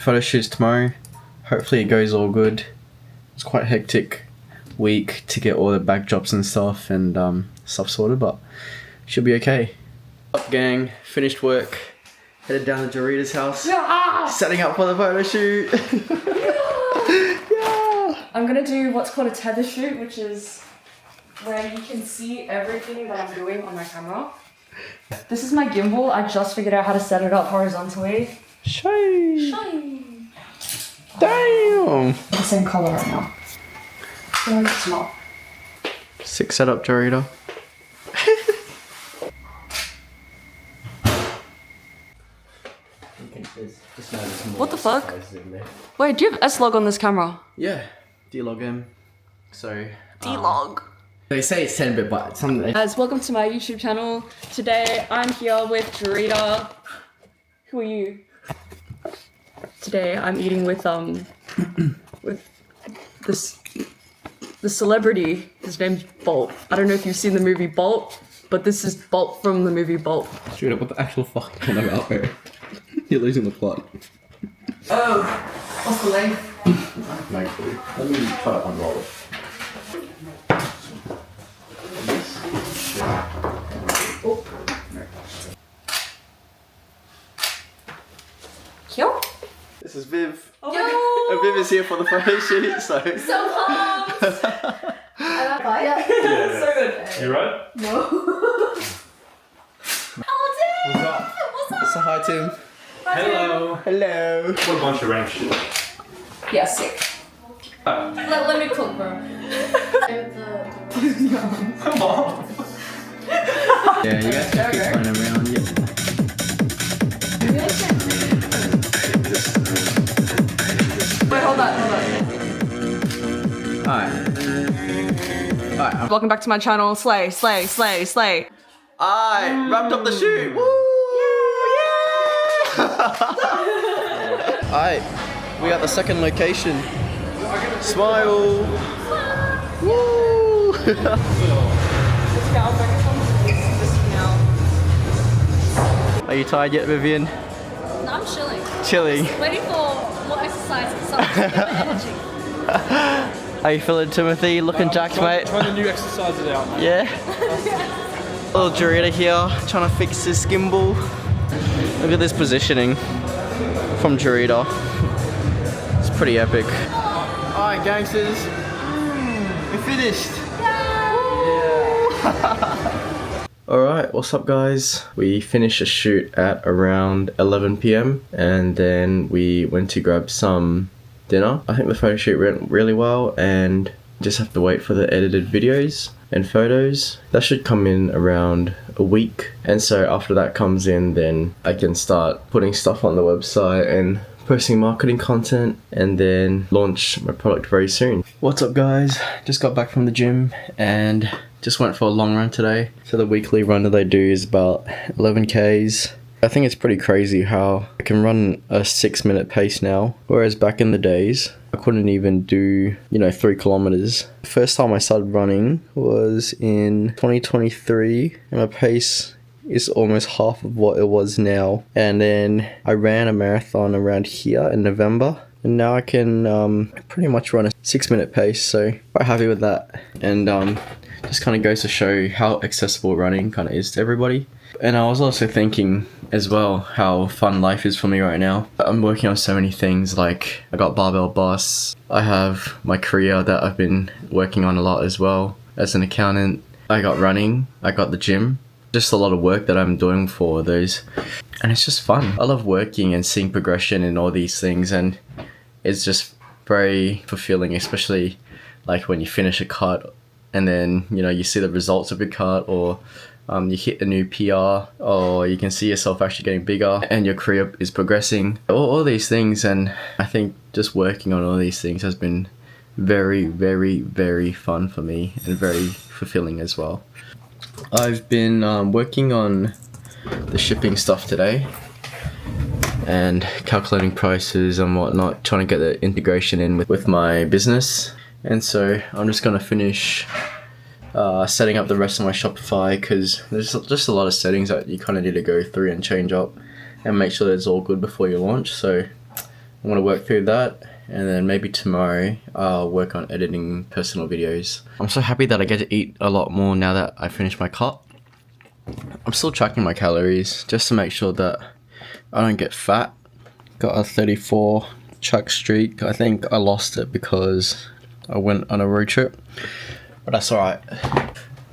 Photo shoots tomorrow. Hopefully it goes all good. It's quite a hectic week to get all the backdrops and stuff and stuff sorted, but should be okay. Up gang, finished work. Headed down to Jarita's house. Yeah! Setting up for the photo shoot. Yeah! I'm gonna do what's called a tether shoot, which is where you can see everything that I'm doing on my camera. This is my gimbal. I just figured out how to set it up horizontally. Shay! The Damn! same color right now. So it's not. Sick setup, Jarita. What the fuck? Wait, do you have S-Log on this camera? Yeah, D-Log M. So... D-Log. They say it's 10-bit, but something. Guys, welcome to my YouTube channel. Today, I'm here with Jarita. Who are you? Today, I'm eating with the celebrity. His name's Bolt. I don't know if you've seen the movie Bolt, but this is Bolt from the movie Bolt. Straight up, what the actual fuck are you about, bro? You're losing the plot. Oh, what's the length? No clue. Let me try to unroll it. Oh. Yo. This is Viv. Yo. And Viv is here for the photo shoot, so... So pumped! Yeah. So good. You right? No. Oh, Tim! What's up? What's up? So hi, Tim. Hello. Hello. What a bunch of rank shit. Yeah, sick. Let me cook, bro. Come on. Yeah, you guys can keep running around. Yeah. Wait, hold on. Alright. Welcome back to my channel. Slay, slay, slay, slay. I wrapped up the shoot. Woo! Alright, we got the second location. Smile. Woo! Are you tired yet, Vivian? No, I'm chilling. Chilling. Waiting for more exercise and something to get my energy. How you feeling, Timothy? Looking jacked, mate? Trying the new exercises out. Yeah? Little Jarita here, trying to fix this gimbal. Look at this positioning from Jarita. It's pretty epic. Alright, gangsters. We're finished. Alright, what's up guys? We finished a shoot at around 11 PM and then we went to grab some dinner. I think the photo shoot went really well and just have to wait for the edited videos and photos. That should come in around a week, and so after that comes in, then I can start putting stuff on the website and posting marketing content and then launch my product very soon. What's up guys? Just got back from the gym and just went for a long run today. So the weekly run that I do is about 11 Ks. I think it's pretty crazy how I can run a 6-minute pace now, whereas back in the days I couldn't even do, 3 kilometers. The first time I started running was in 2023 and my pace is almost half of what it was now. And then I ran a marathon around here in November and now I can pretty much run a 6-minute pace, so quite happy with that. And just kind of goes to show how accessible running kind of is to everybody. And I was also thinking as well how fun life is for me right now. I'm working on so many things, like I got Barbell Boss, I have my career that I've been working on a lot as well as an accountant, I got running, I got the gym, just a lot of work that I'm doing for those, and it's just fun. I love working and seeing progression in all these things, and it's just very fulfilling, especially like when you finish a cut and then you see the results of your cut, or you hit a new PR, or you can see yourself actually getting bigger and your career is progressing. All these things, and I think just working on all these things has been very, very, very fun for me and very fulfilling as well. I've been working on the shipping stuff today and calculating prices and whatnot, trying to get the integration in with my business. And so I'm just going to finish setting up the rest of my Shopify, because there's just a lot of settings that you kind of need to go through and change up and make sure that it's all good before you launch. So I want to work through that, and then maybe tomorrow I'll work on editing personal videos. I'm so happy that I get to eat a lot more now that I finished my cut. I'm still tracking my calories just to make sure that I don't get fat. Got a 34 chuck streak. I think I lost it because I went on a road trip, but that's alright.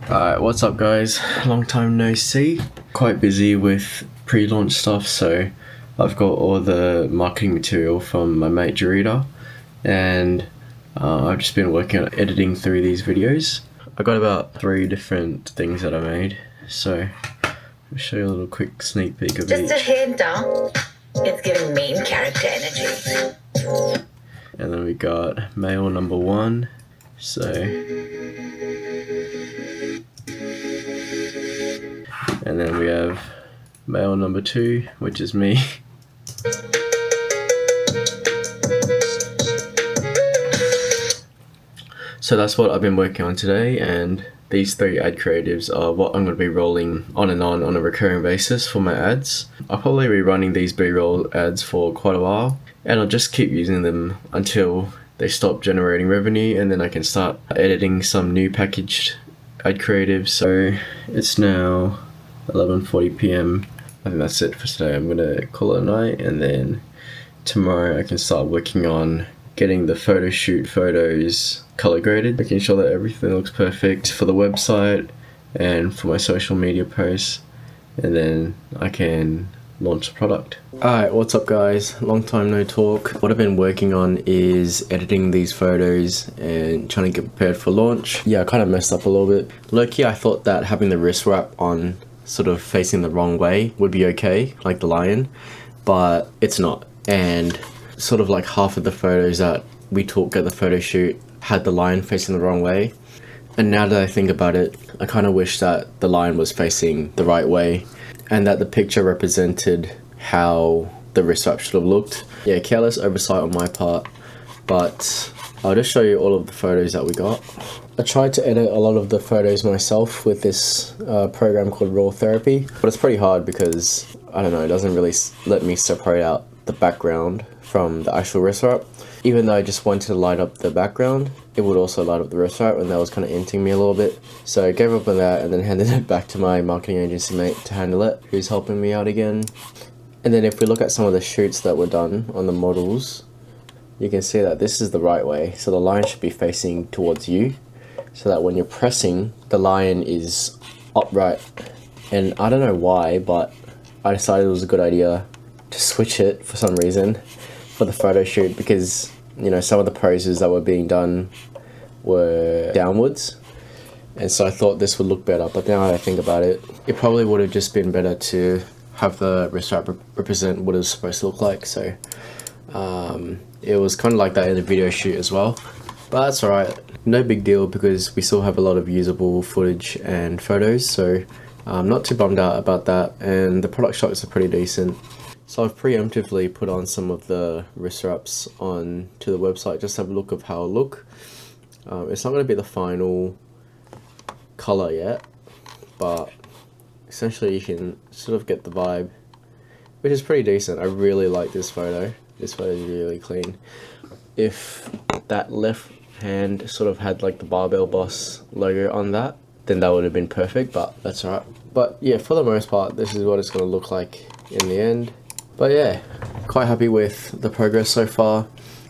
Alright, what's up guys? Long time no see. Quite busy with pre-launch stuff, so I've got all the marketing material from my mate Jarita, and I've just been working on editing through these videos. I got about 3 different things that I made, so I'll show you a little quick sneak peek of each. Just a hint, it's giving main character energy. And then we got mail number 1, so... And then we have mail number 2, which is me. So that's what I've been working on today, and these 3 ad creatives are what I'm going to be rolling on and on a recurring basis for my ads. I'll probably be running these B-roll ads for quite a while, and I'll just keep using them until they stop generating revenue, and then I can start editing some new packaged ad creatives. So it's now 11:40 p.m. I think that's it for today. I'm going to call it a night, and then tomorrow I can start working on getting the photo shoot photos color graded, making sure that everything looks perfect for the website and for my social media posts, and then I can launch the product. Alright, what's up guys? Long time no talk. What I've been working on is editing these photos and trying to get prepared for launch. Yeah, I kind of messed up a little bit. Low-key, I thought that having the wrist wrap on sort of facing the wrong way would be okay, like the lion, but it's not. And sort of like half of the photos that we took at the photo shoot had the lion facing the wrong way, and now that I think about it, I kind of wish that the lion was facing the right way and that the picture represented how the wrist wrap should have looked. Yeah, careless oversight on my part, but I'll just show you all of the photos that we got. I tried to edit a lot of the photos myself with this program called Raw Therapy, but it's pretty hard because, I don't know, it doesn't really let me separate out the background from the actual wrist wrap. Even though I just wanted to light up the background, it would also light up the wrist wrap, and that was kind of inting me a little bit. So I gave up on that and then handed it back to my marketing agency mate to handle it, who's helping me out again. And then if we look at some of the shoots that were done on the models, you can see that this is the right way. So the lion should be facing towards you, so that when you're pressing, the lion is upright. And I don't know why, but I decided it was a good idea to switch it for some reason for the photo shoot, because, you know, some of the poses that were being done were downwards, and so I thought this would look better. But now that I think about it, it probably would have just been better to have the wrist wrap represent what it was supposed to look like. So it was kind of like that in the video shoot as well, but that's alright, no big deal, because we still have a lot of usable footage and photos, so I'm not too bummed out about that, and the product shots are pretty decent. So I've preemptively put on some of the wrist wraps on to the website just to have a look of how it look. It's not going to be the final color yet, but essentially you can sort of get the vibe, which is pretty decent. I really like this photo. This photo is really clean. If that left hand sort of had like the Barbell Boss logo on that, then that would have been perfect, but that's alright. But yeah, for the most part, this is what it's going to look like in the end. But yeah, quite happy with the progress so far.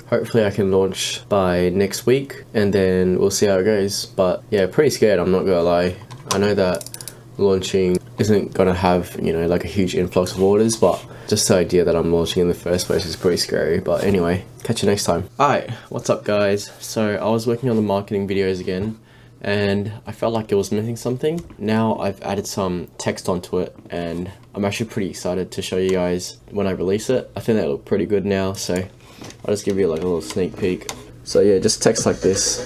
Hopefully I can launch by next week, and then we'll see how it goes. But yeah, pretty scared, I'm not gonna lie. I know that launching isn't gonna have, you know, like a huge influx of orders, but just the idea that I'm launching in the first place is pretty scary. But anyway, catch you next time. Alright, what's up guys? So I was working on the marketing videos again, and I felt like it was missing something. Now I've added some text onto it, and I'm actually pretty excited to show you guys when I release it. I think they look pretty good now, so I'll just give you like a little sneak peek. So yeah, just text like this.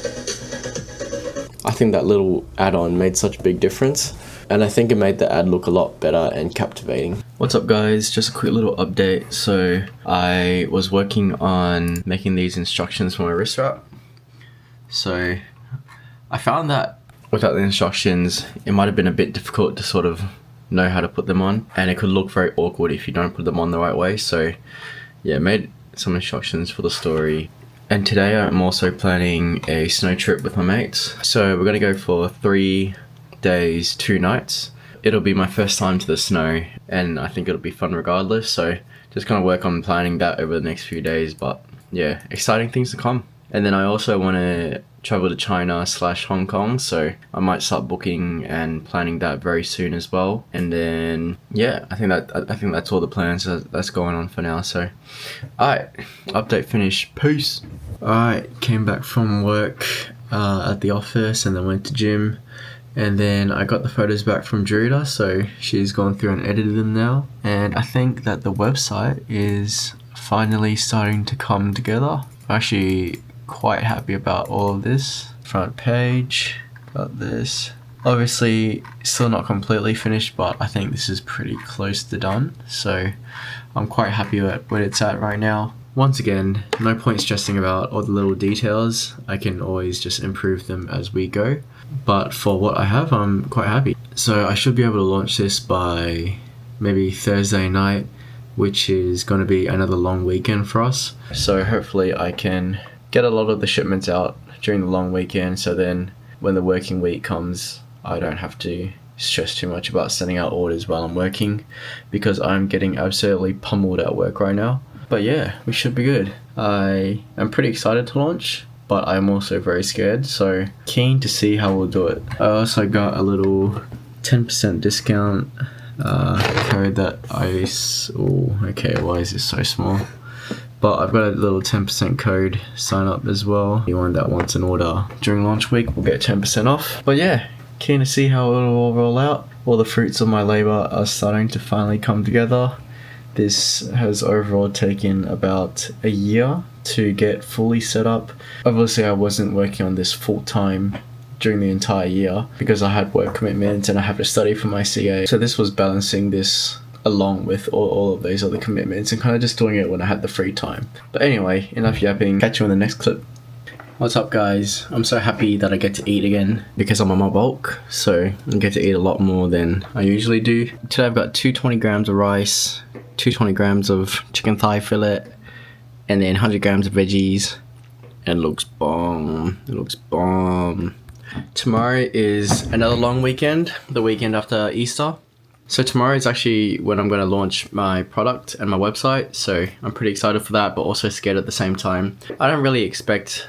I think that little add-on made such a big difference, and I think it made the ad look a lot better and captivating. What's up guys, just a quick little update. So I was working on making these instructions for my wrist wrap. So I found that without the instructions, it might have been a bit difficult to sort of know how to put them on, and it could look very awkward if you don't put them on the right way. So yeah, made some instructions for the story. And today I'm also planning a snow trip with my mates. So we're gonna go for 3 days, 2 nights. It'll be my first time to the snow, and I think it'll be fun regardless. So just gonna work on planning that over the next few days. But yeah, exciting things to come. And then I also want to travel to China / Hong Kong, so I might start booking and planning that very soon as well. And then yeah, I think that's all the plans that's going on for now. So alright, update finished. Peace. Alright, came back from work at the office and then went to gym. And then I got the photos back from Drita, so she's gone through and edited them now. And I think that the website is finally starting to come together. I'm actually quite happy about all of this. Front page, got this. Obviously, still not completely finished, but I think this is pretty close to done. So I'm quite happy with where it's at right now. Once again, no point stressing about all the little details. I can always just improve them as we go. But for what I have, I'm quite happy. So I should be able to launch this by maybe Thursday night, which is going to be another long weekend for us. So hopefully I can get a lot of the shipments out during the long weekend, so then when the working week comes, I don't have to stress too much about sending out orders while I'm working, because I'm getting absolutely pummeled at work right now. But yeah, we should be good. I am pretty excited to launch, but I'm also very scared, so keen to see how we'll do it. I also got a little 10% discount code that okay, why is this so small? But I've got a little 10% code sign up as well. Anyone that wants an order during launch week will get 10% off. But yeah, keen to see how it'll all roll out. All the fruits of my labor are starting to finally come together. This has overall taken about a year to get fully set up. Obviously I wasn't working on this full time during the entire year because I had work commitments and I have to study for my CA. So this was balancing this along with all of those other commitments and kind of just doing it when I had the free time. But anyway, enough yapping. Catch you in the next clip. What's up guys? I'm so happy that I get to eat again because I'm on my bulk, so I get to eat a lot more than I usually do. Today I've got 220 grams of rice, 220 grams of chicken thigh fillet, and then 100 grams of veggies, and it looks bomb. It looks bomb. Tomorrow is another long weekend, the weekend after Easter. So tomorrow is actually when I'm going to launch my product and my website, so I'm pretty excited for that, but also scared at the same time. I don't really expect,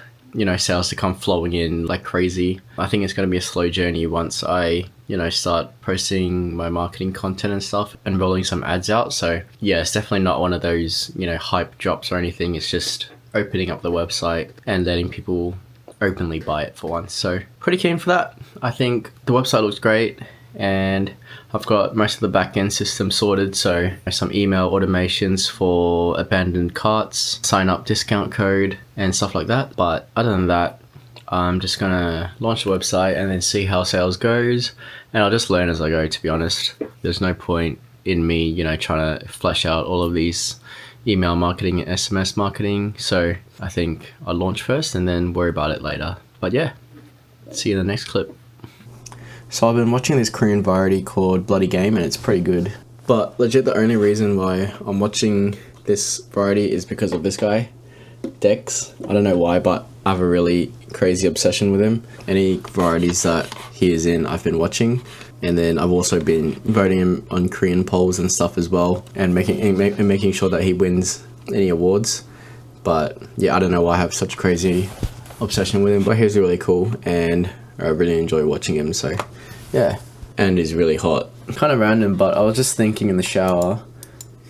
sales to come flowing in like crazy. I think it's going to be a slow journey once I, start posting my marketing content and stuff and rolling some ads out. So yeah, it's definitely not one of those, hype drops or anything. It's just opening up the website and letting people openly buy it for once. So pretty keen for that. I think the website looks great. And I've got most of the back-end system sorted, so some email automations for abandoned carts, sign up discount code and stuff like that. But other than that, I'm just gonna launch the website and then see how sales goes, and I'll just learn as I go, to be honest. There's no point in me, trying to flesh out all of these email marketing and SMS marketing, so I think I'll launch first and then worry about it later. But yeah, see you in the next clip. So I've been watching this Korean variety called Bloody Game, and it's pretty good. But legit the only reason why I'm watching this variety is because of this guy, Dex. I don't know why, but I have a really crazy obsession with him. Any varieties that he is in, I've been watching. And then I've also been voting him on Korean polls and stuff as well, and making sure that he wins any awards. But yeah, I don't know why I have such a crazy obsession with him, but he's really cool and I really enjoy watching him, so yeah. And he's really hot. Kind of random, but I was just thinking in the shower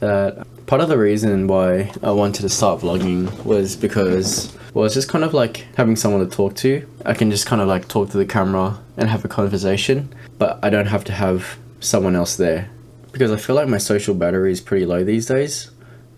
that part of the reason why I wanted to start vlogging was because, well, it's just kind of like having someone to talk to. I can just kind of like talk to the camera and have a conversation, but I don't have to have someone else there. Because I feel like my social battery is pretty low these days,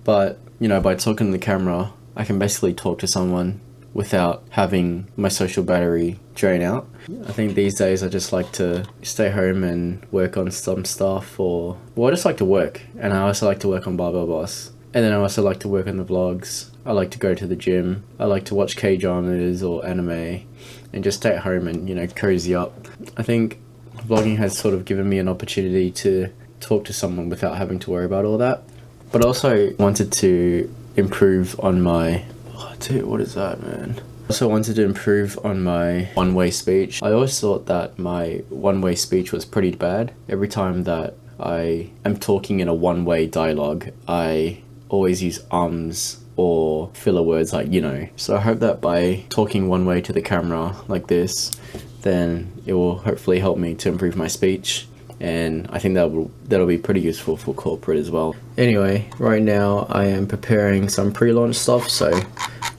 but by talking to the camera, I can basically talk to someone without having my social battery drain out. I think these days I just like to stay home and work on some stuff, I just like to work, and I also like to work on Barbell Boss. And then I also like to work on the vlogs. I like to go to the gym. I like to watch K-dramas or anime and just stay at home and, cozy up. I think vlogging has sort of given me an opportunity to talk to someone without having to worry about all that. But also wanted to improve on my... Oh, dude, what is that, man? Also wanted to improve on my one-way speech. I always thought that my one-way speech was pretty bad. Every time that I am talking in a one-way dialogue, I always use ums or filler words like, you know. So I hope that by talking one way to the camera like this, then it will hopefully help me to improve my speech. And I think that'll be pretty useful for corporate as well. Anyway, right now I am preparing some pre-launch stuff, so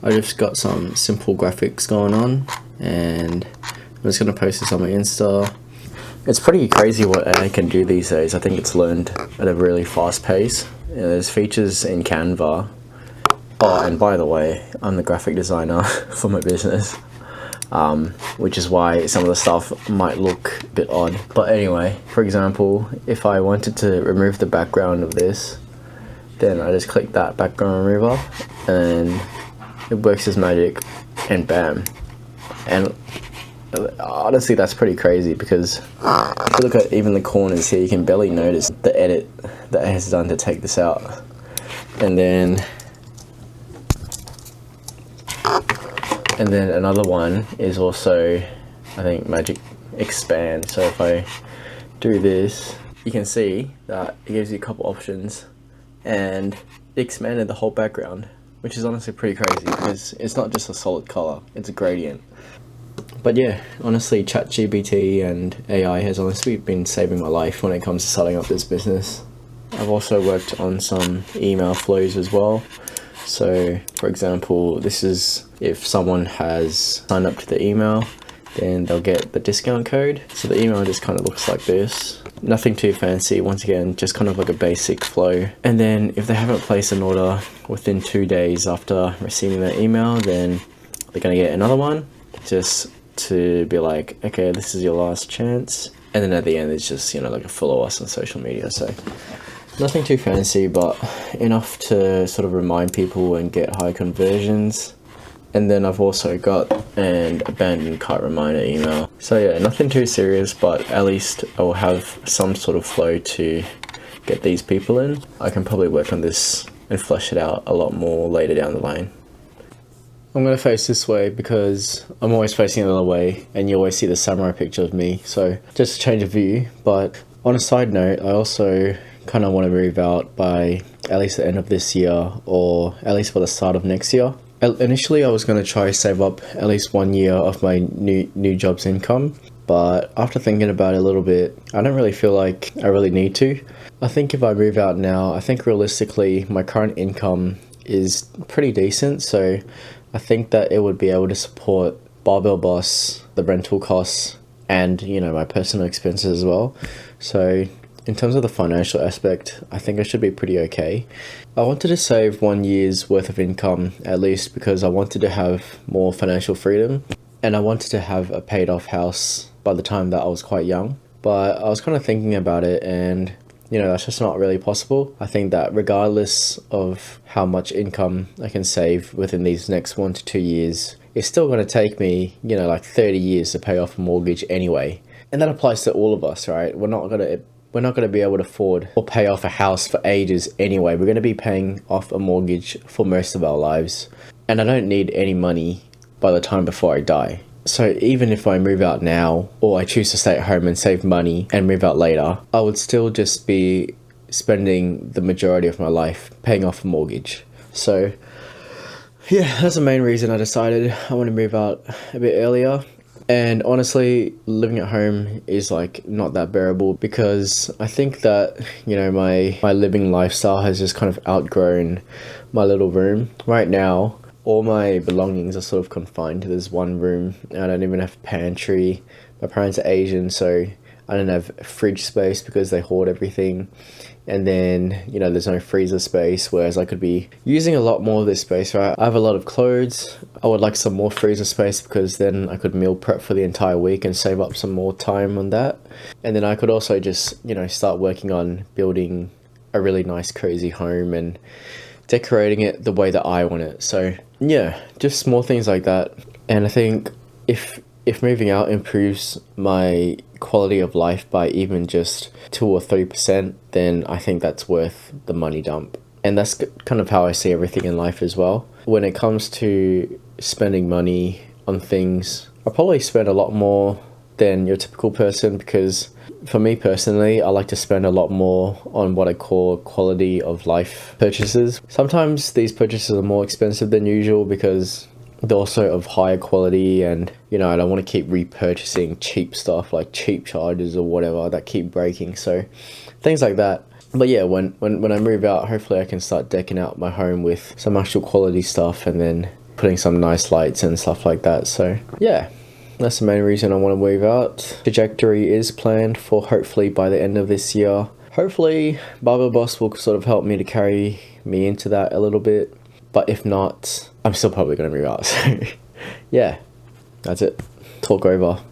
I just got some simple graphics going on, and I'm just gonna post this on my Insta. It's pretty crazy what AI can do these days. I think it's learned at a really fast pace. There's features in Canva. Oh, and by the way, I'm the graphic designer for my business. Which is why some of the stuff might look a bit odd. But anyway, for example, if I wanted to remove the background of this, then I just click that background remover and it works as magic, and bam. And honestly, that's pretty crazy, because if you look at even the corners here, you can barely notice the edit that it has done to take this out. And then another one is also, I think, magic expand. So if I do this, you can see that it gives you a couple options, and it expanded the whole background, which is honestly pretty crazy because it's not just a solid color, it's a gradient. But yeah, honestly, ChatGPT and AI has honestly been saving my life when it comes to setting up this business. I've also worked on some email flows as well. So for example, this is if someone has signed up to the email, then they'll get the discount code. So the email just kind of looks like this. Nothing too fancy, once again, just kind of like a basic flow. And then if they haven't placed an order within 2 days after receiving their email, then they're gonna get another one, just to be like, okay, this is your last chance. And then at the end, it's just, you know, like a follow us on social media. So nothing too fancy, but enough to sort of remind people and get high conversions. And then I've also got an abandoned cart reminder email. So yeah, nothing too serious, but at least I will have some sort of flow to get these people in. I can probably work on this and flesh it out a lot more later down the line. I'm going to face this way because I'm always facing the other way, and you always see the samurai picture of me. So just a change of view. But on a side note, I also kind of want to move out by at least the end of this year, or at least for the start of next year. Initially, I was going to try save up at least 1 year of my new job's income, but after thinking about it a little bit, I don't really feel like I really need to. I think if I move out now, I think realistically my current income is pretty decent, so I think that it would be able to support Barbell Boss, the rental costs, and, you know, my personal expenses as well. So in terms of the financial aspect, I think I should be pretty okay. I wanted to save 1 year's worth of income at least because I wanted to have more financial freedom, and I wanted to have a paid off house by the time that I was quite young. But I was kind of thinking about it, and you know, that's just not really possible. I think that regardless of how much income I can save within these next 1 to 2 years, it's still going to take me, you know, like 30 years to pay off a mortgage anyway. And that applies to all of us, right? We're not going to be able to afford or pay off a house for ages anyway. We're going to be paying off a mortgage for most of our lives. And I don't need any money by the time before I die. So even if I move out now, or I choose to stay at home and save money and move out later, I would still just be spending the majority of my life paying off a mortgage. So yeah, that's the main reason I decided I want to move out a bit earlier. And honestly, living at home is like not that bearable, because I think that, you know, my living lifestyle has just kind of outgrown my little room. Right now, all my belongings are sort of confined to this one room. I don't even have a pantry. My parents are Asian, so I don't have fridge space because they hoard everything. And then, you know, there's no freezer space, whereas I could be using a lot more of this space, right? I have a lot of clothes. I would like some more freezer space because then I could meal prep for the entire week and save up some more time on that. And then I could also just, you know, start working on building a really nice, cozy home and decorating it the way that I want it. So yeah, just small things like that. And I think if moving out improves my quality of life by even just 2 or 3%, then I think that's worth the money dump. And that's kind of how I see everything in life as well. When it comes to spending money on things, I probably spend a lot more than your typical person, because for me personally, I like to spend a lot more on what I call quality of life purchases. Sometimes these purchases are more expensive than usual because they're also of higher quality, and you know, I don't want to keep repurchasing cheap stuff like cheap chargers or whatever that keep breaking, so things like that. But yeah, when I move out, hopefully I can start decking out my home with some actual quality stuff and then putting some nice lights and stuff like that. So yeah, that's the main reason I want to move out. Trajectory is planned for hopefully by the end of this year. Hopefully Barber Boss will sort of help me to carry me into that a little bit. But if not, I'm still probably going to move out. So yeah, that's it. Talk over.